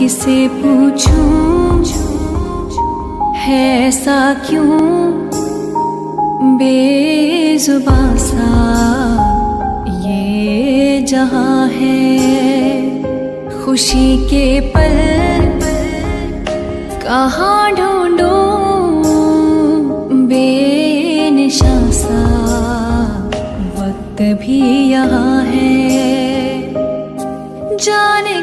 किसे पूछूं है ऐसा क्यों बेजुबां सा ये जहां है। खुशी के पल कहाँ ढूंढूं बेनिशां सा वक्त भी यहाँ है। जाने